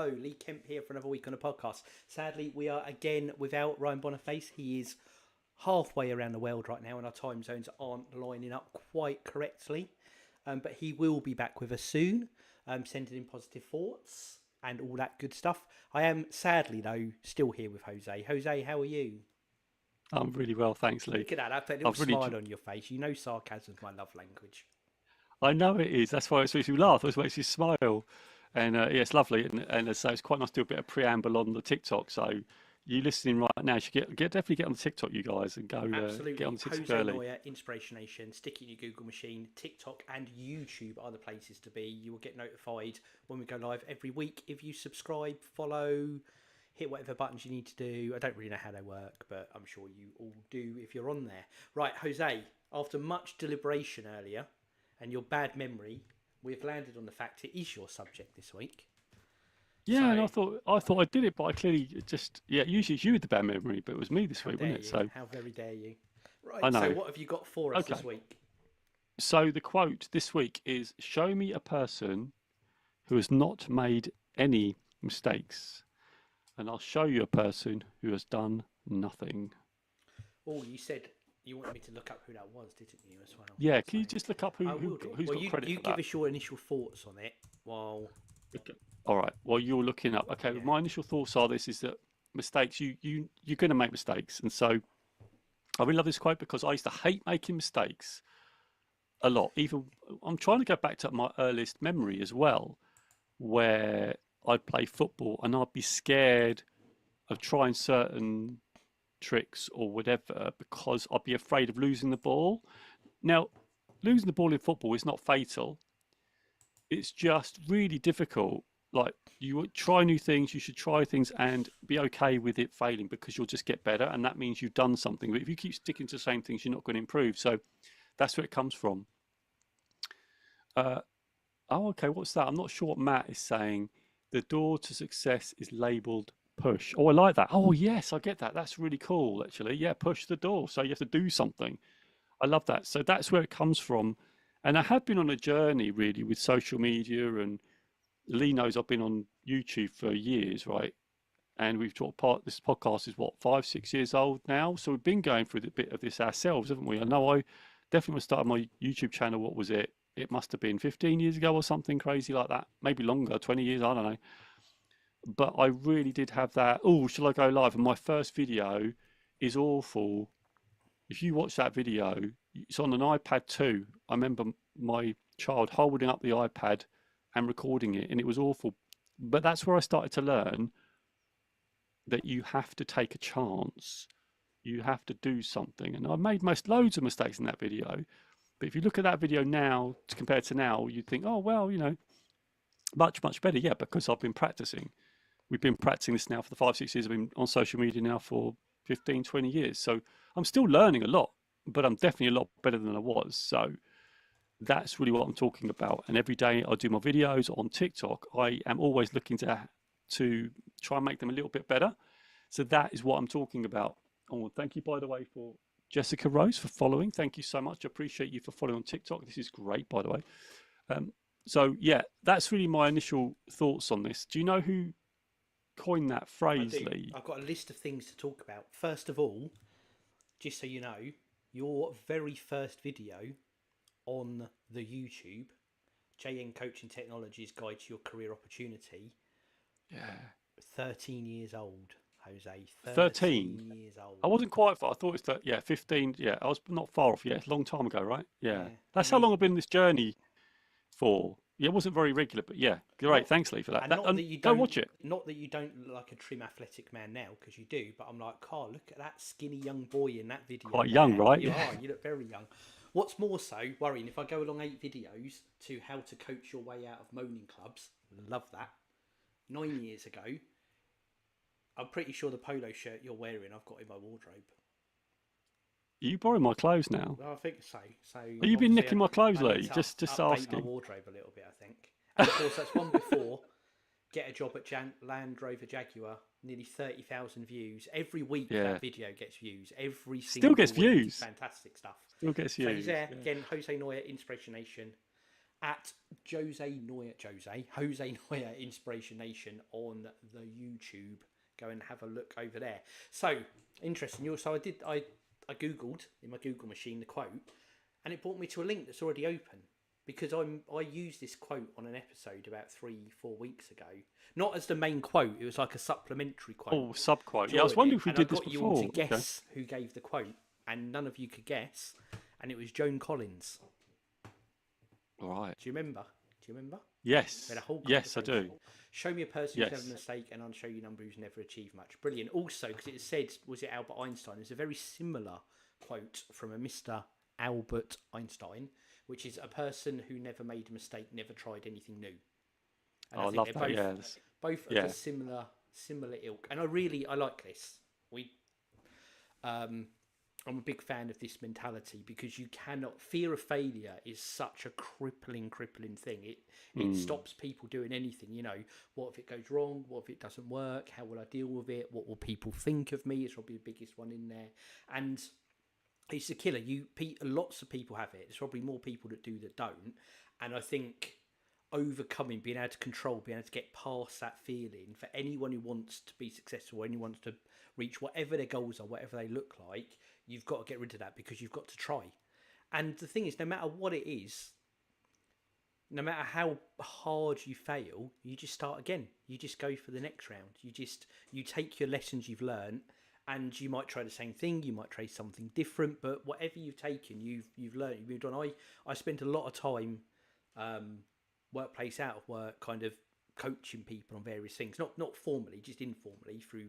Hello, Lee Kemp here for another week on the podcast. Sadly, we are again without Ryan Boniface. He is halfway around the world right now and our time zones aren't lining up quite correctly. But he will be back with us soon, sending in positive thoughts and all that good stuff. I am sadly, though, still here with Jose. Jose, how are you? I'm really well, thanks, Lee. Look at that. I've put a little I've really, smile on your face. You know sarcasm's my love language. I know it is. That's why it makes you laugh. It makes you smile, and yeah, it's lovely. And so it's quite nice to do a bit of preamble on the TikTok. So you listening right now, you should definitely get on the TikTok, you guys, and go Absolutely. get on the TikTok Jose early. Noya-Inspiration, stick it in your Google machine. TikTok and YouTube are the places to be. You will get notified when we go live every week. If you subscribe, follow, hit whatever buttons you need to do. I don't really know how they work, but I'm sure you all do if you're on there. Right, Jose, after much deliberation earlier and your bad memory, we've landed on the fact it is your subject this week. Yeah, So, and I thought I did it, but I clearly just usually it's you with the bad memory, but it was me this how week, dare wasn't it? you? So How very dare you? I Right, so know. what have you got for us Okay. this week? So the quote this week is: "Show me a person who has not made any mistakes, and I'll show you a person who has done nothing." Oh, you said you wanted me to look up who that was, didn't you, as well? Yeah, So can you just look up I will do. who's Well, got credit you for give that? us your initial thoughts on it while... Okay. All right. Well, you're looking up. Okay. Yeah. My initial thoughts are this: is that mistakes. You're going to make mistakes, and so I really love this quote because I used to hate making mistakes a lot. Even I'm trying to go back to my earliest memory as well, where I'd play football and I'd be scared of trying certain tricks or whatever because I'd be afraid of losing the ball. Now, losing the ball in football is not fatal. It's just really difficult. Like you would try new things, you should try things and be okay with it failing because you'll just get better, and that means you've done something. But if you keep sticking to the same things, you're not going to improve. So that's where it comes from. Uh, oh, okay. What's that? I'm not sure what Matt is saying. The door to success is labeled push. Oh, I like that. Oh, yes, I get that. That's really cool, actually. Yeah, push the door. So you have to do something. I love that. So that's where it comes from. And I have been on a journey really with social media, and Lee knows I've been on YouTube for years, right? And we've talked part, this podcast is what, 5, 6 years old now. So we've been going through a bit of this ourselves, haven't we? I know I definitely started my YouTube channel. What was it? It must have been 15 years ago or something crazy like that. Maybe longer, 20 years, I don't know. But I really did have that. Oh, shall I go live? And my first video is awful. If you watch that video, it's on an iPad 2. I remember my child holding up the iPad and recording it, and it was awful. But that's where I started to learn that you have to take a chance. You have to do something. And I made loads of mistakes in that video. But if you look at that video now compared to now, you'd think, oh, well, much, much better. Yeah, because I've been practicing. We've been practicing this now for the 5, 6 years. I've been on social media now for 15, 20 years. So I'm still learning a lot, but I'm definitely a lot better than I was. So that's really what I'm talking about. And every day I do my videos on TikTok, I am always looking to try and make them a little bit better. So that is what I'm talking about. Oh, thank you, by the way, for Jessica Rose for following. Thank you so much. I appreciate you for following on TikTok. This is great, by the way. So yeah, that's really my initial thoughts on this. Do you know who coined that I phrase, do. Lee? I've got a list of things to talk about. First of all, just so you know, your very first video on the YouTube, JN Coaching Technologies Guide to Your Career Opportunity, Yeah. 13 years old, Jose. 13. 13 years I old. wasn't quite far. I thought it was that, yeah, 15. Yeah, I was not far off. Yeah, it's a long time ago, right? Yeah. Yeah. I That's how long mean, I've been in this journey for. Yeah, it wasn't very regular, but yeah, great. not Thanks, Lee, for that. and not that And you go don't watch it. not that you don't look like a trim athletic man now, because you do, but I'm like, Carl, look at that skinny young boy in that video Quite young, there. right? You Yeah. are, you look very young. What's more so worrying, if I go along 8 videos to how to coach your way out of moaning clubs, love that. 9 years ago, I'm pretty sure the polo shirt you're wearing I've got in my wardrobe. You borrowing my clothes now? Well, I think so. So Have you been obviously nicking my clothes, I need Lee? to Just update my asking. wardrobe a little bit, I think. And of course, that's one before get a job at Land Rover Jaguar, nearly 30,000 views. Every week Yeah. that video gets views. Every Still single gets week. views. Fantastic stuff. Still gets So he's views. there. Yeah. Again, Jose Noya, Inspirational. at Jose Noya Inspiration Nation on the YouTube. Go and have a look over there. So interesting. So I googled in my Google machine the quote, and it brought me to a link that's already open, because I used this quote on an episode about 3-4 weeks ago. Not as the main quote; it was like a supplementary quote. Oh, sub quote. Yeah, I was wondering if we did this before. I got you all to guess who gave the quote, and none of you could guess, and it was Joan Collins. Right. Do you remember? Yes. Yes, I do. Show me a person who's never made a mistake, and I'll show you a number who's never achieved much. Brilliant. Also, because it said, was it Albert Einstein? It's a very similar quote from a Mr. Albert Einstein, which is a person who never made a mistake, never tried anything new. And I love that. Both of a similar ilk, and I like this. I'm a big fan of this mentality, because you cannot. Fear of failure is such a crippling thing. It stops people doing anything. You know, what if it goes wrong? What if it doesn't work? How will I deal with it? What will people think of me? It's probably the biggest one in there, and it's a killer. Lots of people have it. There's probably more people that do that don't, and I think overcoming, being able to control, being able to get past that feeling, for anyone who wants to be successful, anyone wants to reach whatever their goals are, whatever they look like, you've got to get rid of that, because you've got to try. And the thing is, no matter what it is, no matter how hard you fail, you just start again. You just go for the next round. You take your lessons you've learned, and you might try the same thing, you might try something different, but whatever you've taken, you've learned, you've moved on. I spent a lot of time workplace, out of work, kind of coaching people on various things, not formally, just informally, through,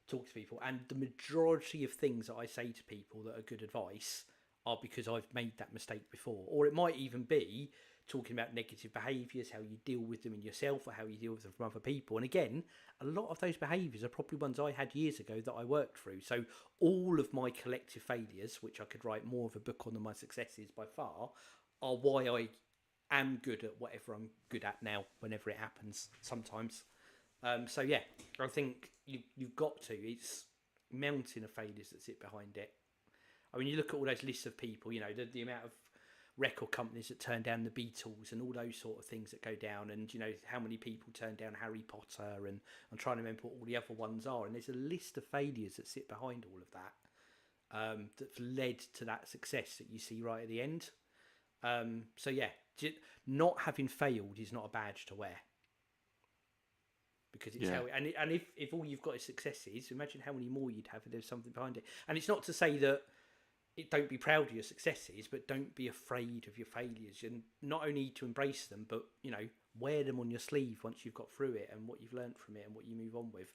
talk to people. And the majority of things that I say to people that are good advice are because I've made that mistake before. Or it might even be talking about negative behaviours, how you deal with them in yourself, or how you deal with them from other people. And again, a lot of those behaviours are probably ones I had years ago that I worked through. So all of my collective failures, which I could write more of a book on than my successes by far, are why I am good at whatever I'm good at now, whenever it happens sometimes. So yeah, I think you've got to. It's mountain of failures that sit behind it. I mean, you look at all those lists of people, the amount of record companies that turn down the Beatles and all those sort of things that go down, and how many people turn down Harry Potter, and I'm trying to remember what all the other ones are, and there's a list of failures that sit behind all of that, that's led to that success that you see right at the end. So yeah, not having failed is not a badge to wear, because it's how. And if all you've got is successes, imagine how many more you'd have if there's something behind it. And it's not to say that don't be proud of your successes, but don't be afraid of your failures, and not only to embrace them, but wear them on your sleeve once you've got through it, and what you've learned from it, and what you move on with.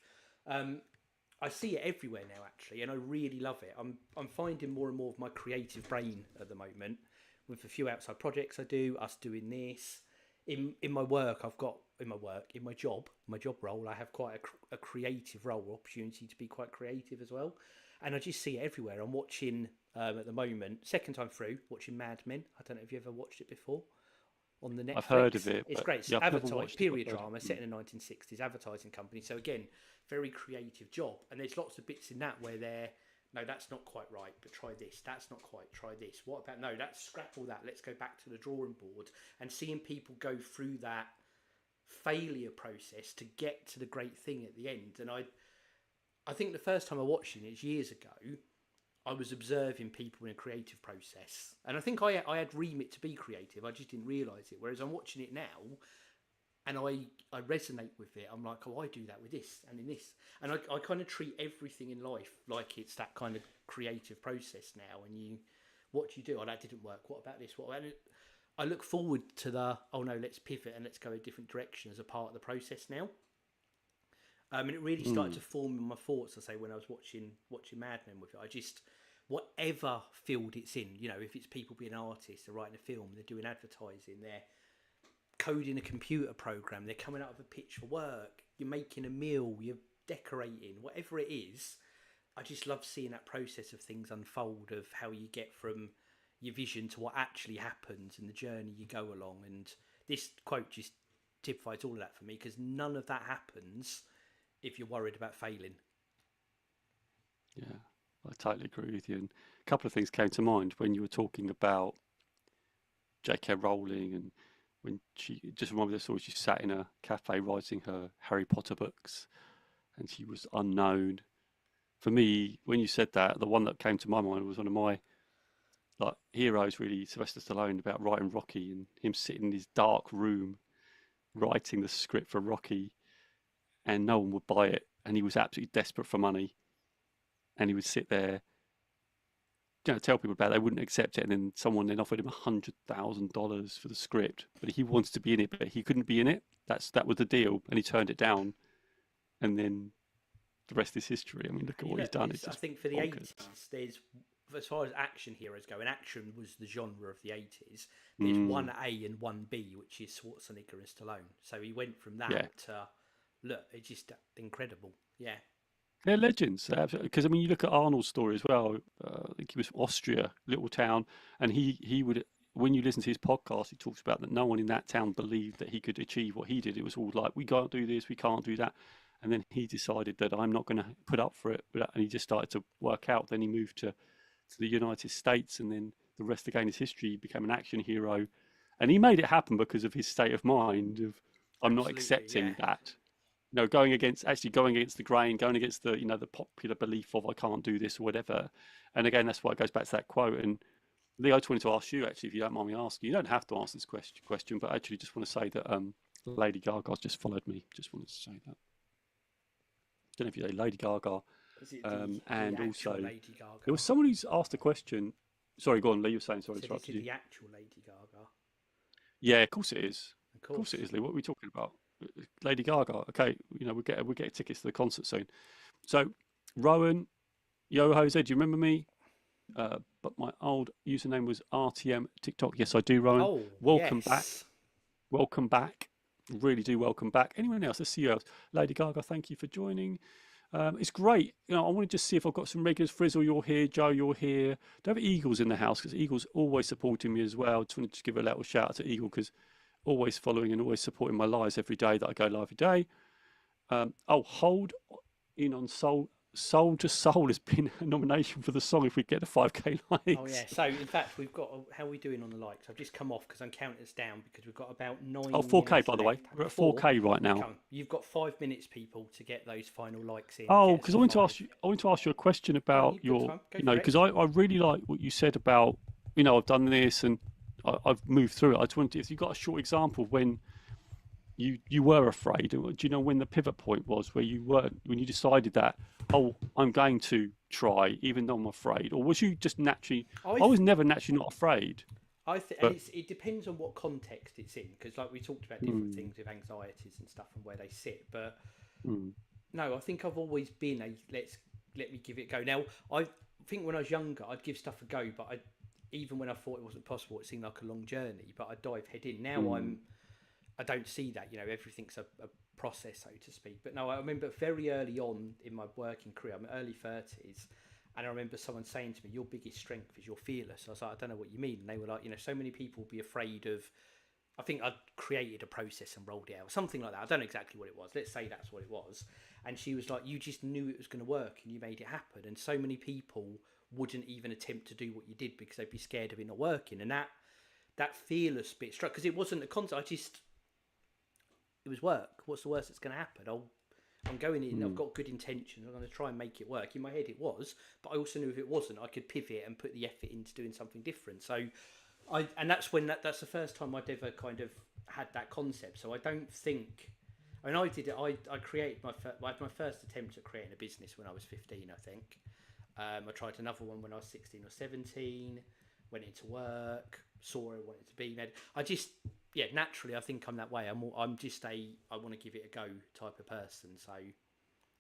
I see it everywhere now, actually, and I really love it. I'm finding more and more of my creative brain at the moment, with a few outside projects I do, us doing this. In my work, in my job role, I have quite a creative role, opportunity to be quite creative as well. And I just see it everywhere. I'm watching, at the moment, second time through, watching Mad Men. I don't know if you ever watched it before on the Netflix. I've heard of it. It's great. It's advertising, period drama, set in the 1960s, advertising company. So again, very creative job. And there's lots of bits in that where no, that's not quite right, but try this. That's not quite, try this. What about, no, that's scrap all that. Let's go back to the drawing board. And seeing people go through that failure process to get to the great thing at the end. And I think the first time I watched it years ago, I was observing people in a creative process. And I think I had remit to be creative. I just didn't realise it. Whereas I'm watching it now, and I resonate with it. I'm like, oh, I do that with this and in this. And I kind of treat everything in life like it's that kind of creative process now. And what do you do? Oh, that didn't work. What about this? What about it? I look forward to let's pivot and let's go a different direction as a part of the process now. And it really started to form in my thoughts, I say, when I was watching Mad Men with it. I just, whatever field it's in, if it's people being artists, they're writing a film, they're doing advertising, they're coding a computer program, they're coming out of a pitch for work, you're making a meal, you're decorating, whatever it is. I just love seeing that process of things unfold, of how you get from your vision to what actually happens and the journey you go along. And this quote just typifies all of that for me, because none of that happens if you're worried about failing. Yeah, I totally agree with you. And a couple of things came to mind when you were talking about J.K. Rowling, and when she just remember the story, she sat in a cafe writing her Harry Potter books, and she was unknown. For me, when you said that, the one that came to my mind was one of my like heroes, really, Sylvester Stallone, about writing Rocky, and him sitting in his dark room writing the script for Rocky, and no one would buy it, and he was absolutely desperate for money, and he would sit there, tell people about it, they wouldn't accept it, and then someone then offered him $100,000 for the script, but he wanted to be in it, but he couldn't be in it. That was the deal, and he turned it down, and then the rest is history. I mean, look at what he's done. I think for the 80s, there's, as far as action heroes go, and action was the genre of the 80s, there's 1A and 1B, which is Schwarzenegger and Stallone. So he went from that to, look, it's just incredible. Yeah. They're legends, because I mean, you look at Arnold's story as well. I think he was from Austria, little town, and he would, when you listen to his podcast, he talks about that no one in that town believed that he could achieve what he did. It was all like, we can't do this, we can't do that. And then he decided that I'm not going to put up for it, and he just started to work out. Then he moved to the United States, and then the rest again is history. He became an action hero, and he made it happen because of his state of mind of, I'm not accepting that. Going against the grain, going against the the popular belief of I can't do this or whatever. And again, that's why it goes back to that quote. And Lee, I just wanted to ask you, actually, if you don't mind me asking, you don't have to answer this question, but I actually just want to say that Lady Gaga's just followed me. Just wanted to say that. Don't know if you know Lady Gaga. And also, Lady Gaga? There was someone who's asked a question. Sorry, go on, Lee. You were saying, sorry, interrupted you. The actual Lady Gaga. Yeah, of course it is. Of course it is, Lee. What are we talking about? Lady Gaga. Okay, we'll get tickets to the concert soon. So, Rowan, yo, Jose, do you remember me? But my old username was RTM TikTok. Yes, I do, Rowan. Oh, welcome back. Welcome back. Really do welcome back. Anyone else? Let's see you else. Lady Gaga, thank you for joining. It's great. I want to just see if I've got some regulars. Frizzle, you're here. Joe, you're here. Don't have Eagles in the house because Eagles always supporting me as well. Just wanted to give a little shout out to Eagle because always following and always supporting my lives every day that I go live every day. Hold in on Soul to Soul has been a nomination for the song if we get the 5K likes. Oh yeah. So in fact, we've got how are we doing on the likes? I've just come off because I'm counting us down because we've got about 9. 4K by the way. We're at 4K right now. You've got 5 minutes, people, to get those final likes in. Oh, because I want to ask you a question about your, because I really like what you said about, I've done this and I've moved through it. I just wondered if you got a short example when you were afraid. Do you know when the pivot point was where when you decided that, I'm going to try even though I'm afraid? Or was you just naturally, I was never naturally not afraid. It depends on what context it's in, because like we talked about different things with anxieties and stuff and where they sit. But no, I think I've always been let me give it a go. Now, I think when I was younger, I'd give stuff a go, but even when I thought it wasn't possible, it seemed like a long journey, but I'd dive head in. Now I don't see that, everything's a process, so to speak. But no, I remember very early on in my working career, I'm early 30s, and I remember someone saying to me, your biggest strength is you're fearless. I was like, I don't know what you mean. And they were like, so many people will be afraid of, I think I'd created a process and rolled it out, something like that. I don't know exactly what it was. Let's say that's what it was. And she was like, you just knew it was going to work and you made it happen. And so many people wouldn't even attempt to do what you did because they'd be scared of it not working. And that fearless bit struck, because it wasn't a concept. It was work. What's the worst that's going to happen? I'm going in. I've got good intentions. I'm going to try and make it work. In my head, it was, but I also knew if it wasn't, I could pivot and put the effort into doing something different. So, that's when that's the first time I'd ever kind of had that concept. So I don't think. I mean, I did it. I created my first attempt at creating a business when I was 15, I think. I tried another one when I was 16 or 17. Went into work. Saw I wanted to be. Naturally, I think I'm that way. I'm just I want to give it a go type of person. So,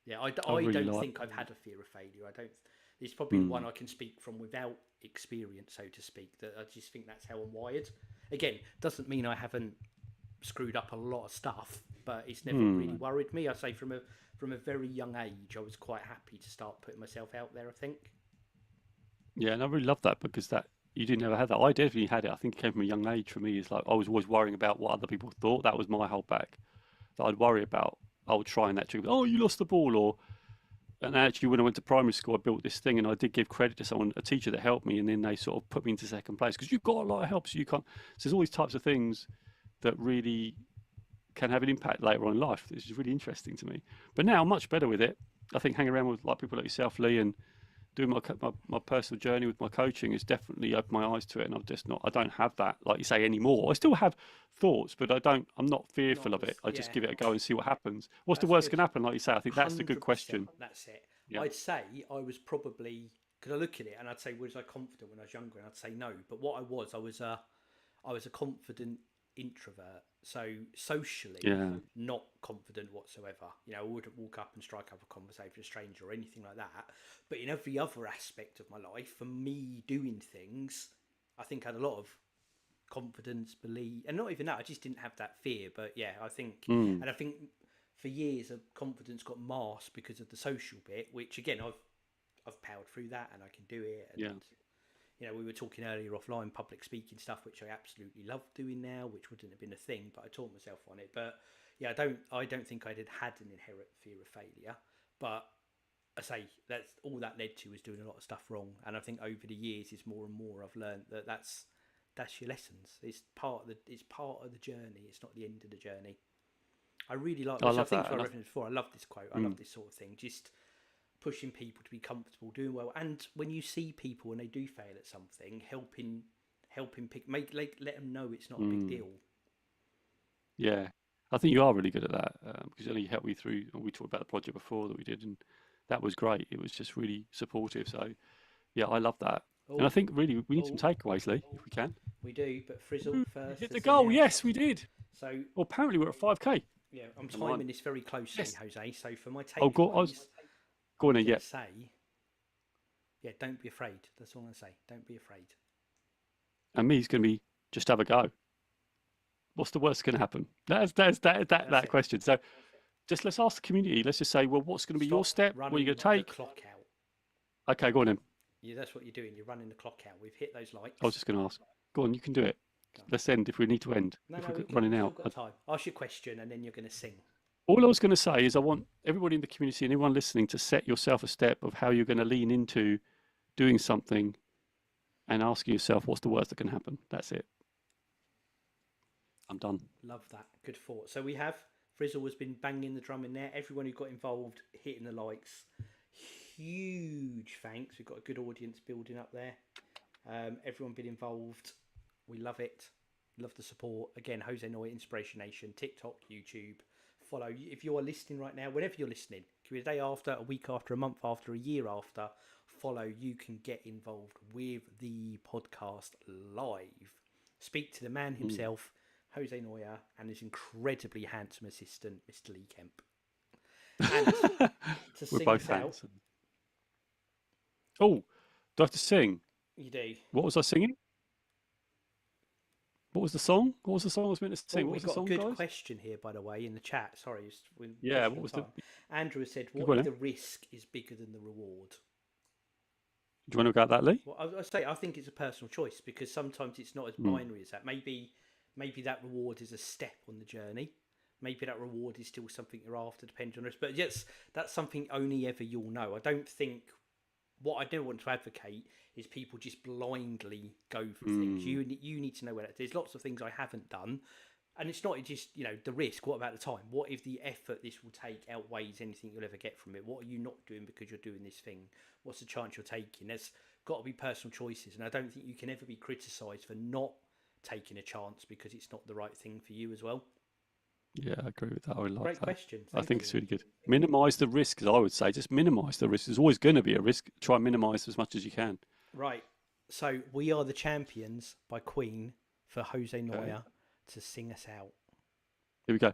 yeah, I don't think I've had a fear of failure. It's probably one I can speak from without experience, so to speak. That I just think that's how I'm wired. Again, doesn't mean I haven't screwed up a lot of stuff, but it's never really worried me. I say from a very young age, I was quite happy to start putting myself out there, I think. Yeah, and I really love that because you didn't ever have that. I definitely had it. I think it came from a young age for me. It's like I was always worrying about what other people thought. That was my holdback. That I'd worry about. I would try and that trick. Oh, you lost the ball, or and actually, when I went to primary school, I built this thing, and I did give credit to someone, a teacher that helped me, and then they sort of put me into second place because you've got a lot of help, so you can't. So there's all these types of things that really can have an impact later on in life. This is really interesting to me. But now I'm much better with it. I think hanging around with like people like yourself, Lee, and doing my personal journey with my coaching has definitely opened my eyes to it. And I don't have that, like you say, anymore. I still have thoughts, but I'm not fearful of it. I just give it a go and see what happens. What's the worst can happen? Like you say, I think that's the good question. That's it. Yeah. I'd say I was probably, because I look at it and I'd say, was I confident when I was younger? And I'd say no. But what I was a confident introvert. So socially, not confident whatsoever. You know, I wouldn't walk up and strike up a conversation with a stranger or anything like that. But in every other aspect of my life, for me doing things, I think I had a lot of confidence, belief, and not even that. I just didn't have that fear. But yeah, I think, and I think for years, confidence got masked because of the social bit. Which again, I've powered through that, and I can do it. And, you know, we were talking earlier offline, public speaking stuff, which I absolutely love doing now, which wouldn't have been a thing, but I taught myself on it. But yeah, I don't think I had an inherent fear of failure. But I say that's all that led to was doing a lot of stuff wrong. And I think over the years, it's more and more I've learned that that's your lessons. It's part of the journey. It's not the end of the journey. I really like. I think I referenced before. I love this quote. I love this sort of thing. Just pushing people to be comfortable, doing well, and when you see people and they do fail at something, helping let them know it's not a big deal. Yeah, I think you are really good at that because you helped me through. We talked about the project before that we did, and that was great. It was just really supportive. So yeah, I love that. And I think really we need some takeaways, Lee, if we can. We do, but Frizzle first. Hit the goal. Yes, we did. So well, apparently we're at 5K. Yeah, I'm timing this very closely, Jose. So for my takeaways. Go on, don't be afraid. That's all I'm going to say. Don't be afraid. And me's going to be just have a go. What's the worst going to happen? That's that question. So just let's ask the community. Let's just say, well, what's going to be your step? What are you going to take? The clock out. Okay, go on then. Yeah, that's what you're doing. You're running the clock out. We've hit those likes. I was just going to ask. Go on, you can do it. Let's end if we need to end. If we're running out. We've got time. Ask your question and then you're going to sing. All I was going to say is I want everybody in the community and everyone listening to set yourself a step of how you're going to lean into doing something and asking yourself, what's the worst that can happen? That's it. I'm done. Love that. Good thought. So we have, Frizzle has been banging the drum in there. Everyone who got involved, hitting the likes. Huge thanks. We've got a good audience building up there. Everyone been involved. We love it. Love the support. Again, Jose Noya-Inspiration Nation, TikTok, YouTube. Follow. If you are listening right now, whenever you're listening, could be a day after, a week after, a month after, a year after, follow. You can get involved with the podcast live. Speak to the man himself, Jose Noya, and his incredibly handsome assistant, Mr. Lee Kemp. And to sing us out. Oh, do I have to sing? You do. What was I singing? What was the song? What was the song I was meant to sing? We've got a good question here, by the way, in the chat. Sorry. What was the... Andrew has said, what if the risk is bigger than the reward? Do you want to go at that, Lee? Well, I think it's a personal choice because sometimes it's not as binary as that. Maybe that reward is a step on the journey. Maybe that reward is still something you're after, depending on risk. But yes, that's something only ever you'll know. I don't think... What I do want to advocate is people just blindly go for things. You need to know where that. There's lots of things I haven't done, and it's not just the risk. What about the time? What if the effort this will take outweighs anything you'll ever get from it? What are you not doing because you're doing this thing? What's the chance you're taking? There's got to be personal choices, and I don't think you can ever be criticised for not taking a chance because it's not the right thing for you as well. Yeah, I agree with that. I like Great question. I think it's really good. Minimise the risk, as I would say. Just minimise the risk. There's always going to be a risk. Try and minimise as much as you can. Right. So, We Are the Champions by Queen for Jose Noya to sing us out. Here we go.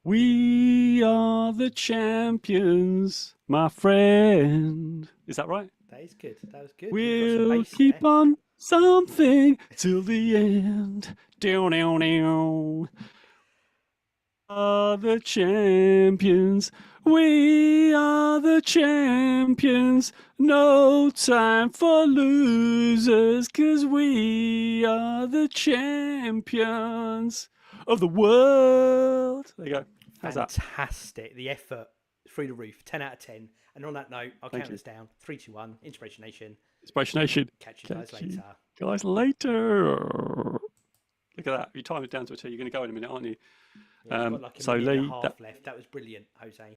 We are the champions, my friend. Is that right? That is good. That was good. We'll keep on something till the end. Down, down, down. Are the champions. We are the champions. No time for losers, 'cause we are the champions of the world. There you go. Fantastic. The effort through the roof. 10 out of 10. And on that note, I'll Thank count you. us down. 3, 2, 1. Inspiration Nation. Inspiration Nation. Catch you guys later. Guys later. Look at that. You time it down to a T. You're going to go in a minute, aren't you? Yeah, we've got like a so minute and Lee, a half left. That was brilliant, Jose.